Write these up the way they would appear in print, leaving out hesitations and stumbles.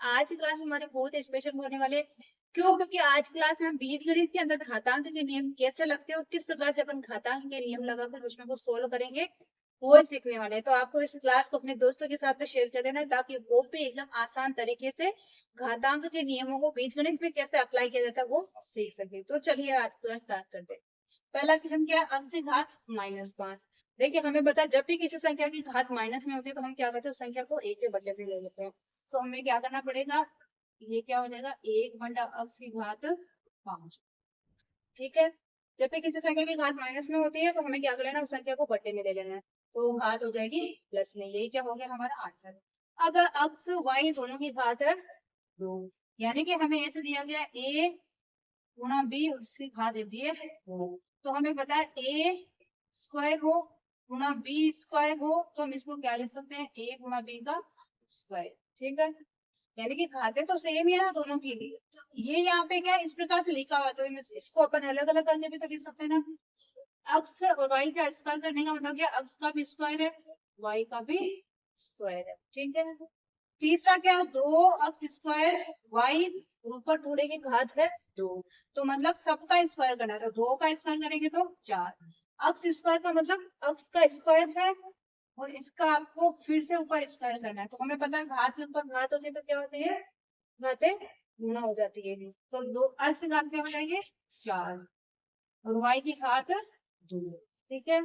आज की क्लास हमारे बहुत स्पेशल होने वाले। क्यों? क्योंकि आज क्लास में हम बीजगणित के अंदर घातांक के नियम कैसे लगते हैं और किस प्रकार से अपन घातांक के नियम लगाकर उसमें को सोल्व करेंगे, वो सीखने वाले हैं। तो आपको इस क्लास को अपने दोस्तों के साथ में शेयर कर देना है ताकि वो भी एकदम आसान तरीके से घातांक के नियमों को बीजगणित में कैसे अप्लाई किया जाता है वो सीख सके। तो चलिए आज क्लास स्टार्ट करते हैं। पहला क्वेश्चन क्या है? 80 घात -5। देखिए हमें पता जब भी किसी संख्या की घात माइनस में होती है तो हम क्या करते हैं, उस संख्या को एक के बदले में ले लेते हैं। तो हमें क्या करना पड़ेगा, ये क्या हो जाएगा, 1/80 घात 5। ठीक है। जब भी किसी संख्या की घात माइनस में होती है तो हमें क्या कर लेना, उस संख्या को बट्टे में ले लेना है। तो घात हो जाएगी प्लस में। यही क्या हो गया हमारा आंसर। अब x y दोनों की घात है 2, यानी कि हमें ऐसे दिया गया a गुणा b उसकी घात दे दी है 2। तो हमें पता है a स्क्वायर हो गुणा b स्क्वायर हो तो हम इसको क्या लिख सकते हैं, a गुणा b का स्क्वायर। ठीक है। यानी कि घातें तो सेम ही है ना दोनों की भी। तो ये यहाँ पे क्या है, इस प्रकार से लिखा हुआ है, तो इसको अपन अलग अलग करके भी तो लिख सकते हैं ना। अक्स और वाई का स्क्वायर करने का मतलब क्या, अक्स का भी स्क्वायर है, वाई का भी स्क्वायर है। ठीक है। तीसरा क्या है, 2x² वाई ऊपर पूरे की घात है 2। तो मतलब सबका स्क्वायर करना है, तो 2 का स्क्वायर करेंगे तो 4। अक्स स्क्वायर का मतलब अक्स का स्क्वायर है और इसका आपको फिर से ऊपर स्क्वायर करना है। तो हमें पता है घात के ऊपर घात होती है तो क्या होती है, घातें गुणा हो जाती है। तो दो अक्स की घात क्या हो जाएगी 4 और वाई की घात 2। ठीक है।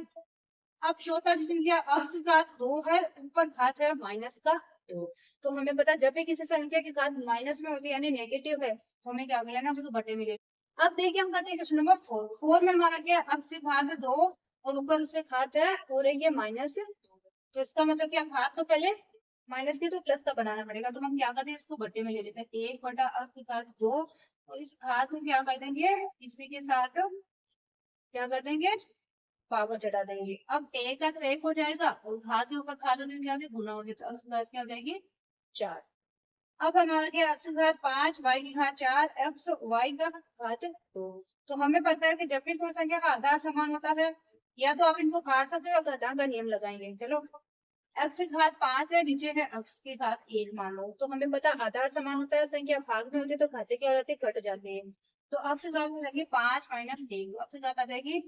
अब चौथा क्वेश्चन क्या, अक्स की घात 2 है, ऊपर घात है माइनस का 2। तो हमें पता जब भी किसी संख्या की घात माइनस में होती है यानी नेगेटिव है तो हमें क्या कर लेना, उसको बटे में ले। अब देखिए हम करते हैं क्वेश्चन नंबर 4। 4 में हमारा क्या, अक्स की घात 2 और ऊपर उसके घात है हो रही है -2। तो इसका मतलब क्या, घात तो पहले माइनस की तो प्लस का बनाना पड़ेगा। तो हम क्या करते हैं, इसको बटे में ले लेते हैं। 1/अक्स की घात 2 और इस घात को क्या कर देंगे, इसी के साथ क्या कर देंगे, पावर चढ़ा देंगे। अब एक का तो एक हो जाएगा और घात के ऊपर घात होने क्या गुना हो जाएगा, तो घात क्या हो जाएगी 4। अब हमारा क्या, x की घात 5 y की घात 4 x y का घात 2। तो हमें पता है कि जब भी कोई संख्या का आधार समान होता है या तो आप इनको काट सकते हो या घातांक का नियम लगाएंगे। चलो x की घात 5 है, नीचे है x की घात 1 मान लो, तो हमें पता आधार समान होता है, संख्या भाग में होती है तो घाते क्या हो जाती है, घट जाती है। तो x की घात हो जाएगी 5 - 1, x की घात आ जाएगी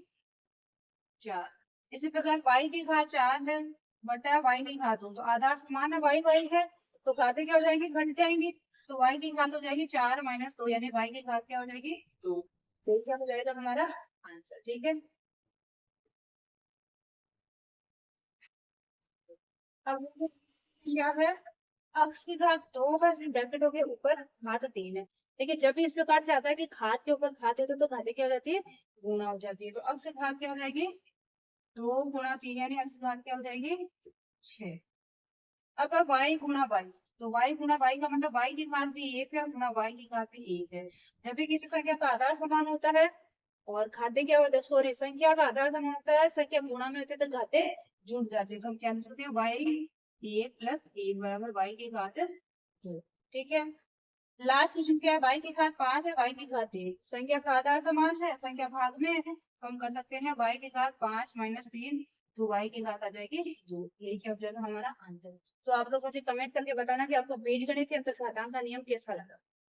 4। इसी प्रकार y की घात 4 है बटा y की घात 2। तो आधार समान है, y है, तो घातें क्या हो जाएंगी, घट जाएंगी। तो y की घात हो जाएगी 4 - 2 यानी y की घात क्या हो जाएगी 2। तो क्या हो जाएगा हमारा आंसर। ठीक है। अब क्या है, x की घात 2 है, फिर ब्रैकेट हो गया, ऊपर घात 3 है। देखिए जब भी इस प्रकार से आता है कि घात के ऊपर घात है तो घातें क्या हो जाती है, गुणा हो जाती है। तो x की घात क्या हो जाएगी 2 × 3 यानी x की घात क्या हो जाएगी 6। अब y गुणा y, तो y गुणा y का मतलब y की घात भी 1 है गुणा y की घात भी 1 है। जब भी किसी संख्या का आधार समान होता है और घाते क्या होता है, सॉरी संख्या का आधार समान होता है, संख्या गुणा में होते तो घाते जुड़ जाते हैं। तो हम क्या लिख सकते हैं, y 1 + 1 बराबर y की घात 2। ठीक है। लास्ट क्वेश्चन क्या है, y की घात 5 है, y की घात 1, संख्या का आधार समान है, संख्या भाग में है, तो हम कर सकते हैं y की घात 5 - 3, तो y की घात आ जाएगी 2। यही क्या हो जाएगा हमारा आंसर। तो आप लोग मुझे कमेंट करके बताना कि आपको बीजगणित के अंतर्घातांक का नियम कैसा लगा।